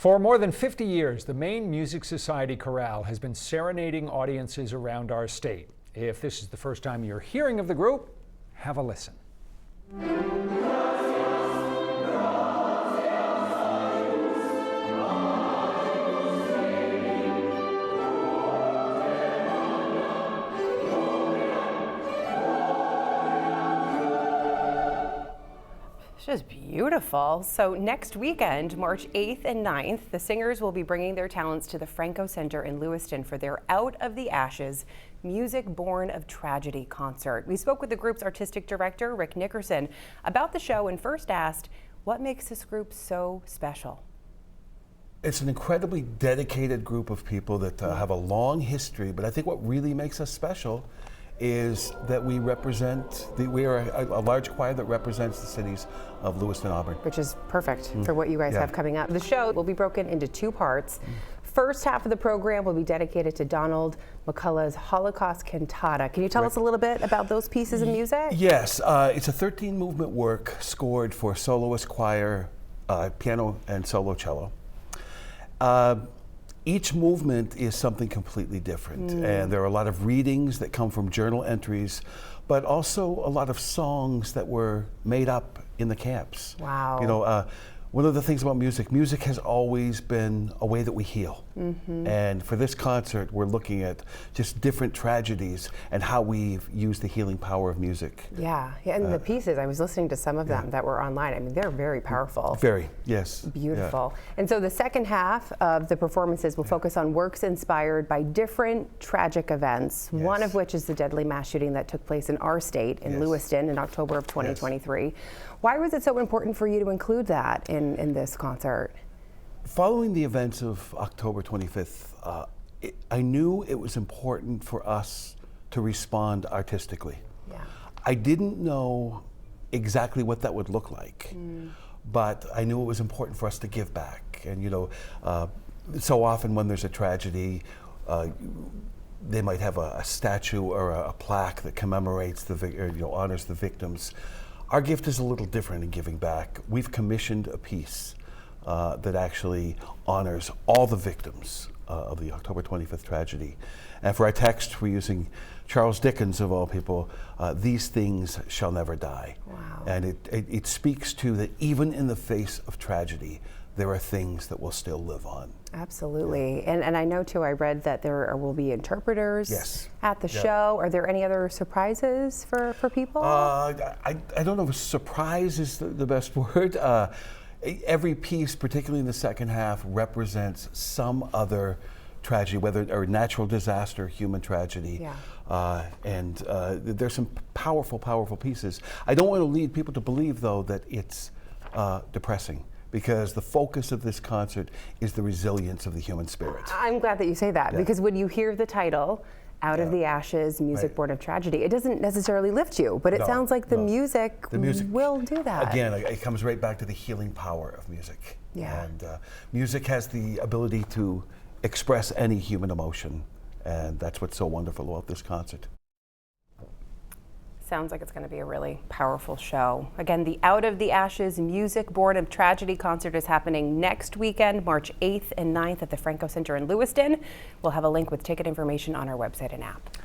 For more than 50 years, the Maine Music Society Chorale has been serenading audiences around our state. If this is the first time you're hearing of the group, have a listen. Just beautiful. So next weekend, March 8th and 9th, the singers will be bringing their talents to the Franco Center in Lewiston for their Out of the Ashes Music Born of Tragedy concert. We spoke with the group's artistic director, Rick Nickerson, about the show and first asked, what makes this group so special? It's an incredibly dedicated group of people that have a long history, but I think what really makes us special is that we represent, we are a large choir that represents the cities of Lewiston-Auburn. Which is perfect for what you guys have coming up. The show will be broken into two parts. First half of the program will be dedicated to Donald McCullough's Holocaust Cantata. Can you tell us a little bit about those pieces of music? Yes, it's a 13-movement work scored for soloist choir, piano, and solo cello. Each movement is something completely different, and there are a lot of readings that come from journal entries, but also a lot of songs that were made up in the camps. Wow. You know, one of the things about music has always been a way that we heal. And for this concert, we're looking at just different tragedies and how we've used the healing power of music. Yeah, and the pieces, I was listening to some of them that were online. I mean, they're very powerful. Very, yes. Beautiful. And so the second half of the performances will focus on works inspired by different tragic events, one of which is the deadly mass shooting that took place in our state, in Lewiston, in October of 2023. Why was it so important for you to include that in this concert? Following the events of October 25th, I knew it was important for us to respond artistically. Yeah. I didn't know exactly what that would look like, but I knew it was important for us to give back. And you know, so often when there's a tragedy, they might have a statue or a plaque that commemorates honors the victims. Our gift is a little different in giving back. We've commissioned a piece that actually honors all the victims of the October 25th tragedy. And for our text, we're using Charles Dickens, of all people, "These things shall never die." Wow. And it speaks to that even in the face of tragedy, there are things that will still live on. Absolutely. And I know too, I read that there will be interpreters at the show. Are there any other surprises for people? I don't know if surprise is the best word. Every piece, particularly in the second half, represents some other tragedy, whether or natural disaster, human tragedy. And there's some powerful, powerful pieces. I don't want to lead people to believe, though, that it's depressing, because the focus of this concert is the resilience of the human spirit. I'm glad that you say that, because when you hear the title, Out of the Ashes, Music Born of Tragedy, it doesn't necessarily lift you, but it sounds like the music will do that. Again, it comes right back to the healing power of music. Yeah. And music has the ability to express any human emotion, and that's what's so wonderful about this concert. Sounds like it's going to be a really powerful show. Again, the Out of the Ashes Music Born of Tragedy concert is happening next weekend, March 8th and 9th at the Franco Center in Lewiston. We'll have a link with ticket information on our website and app.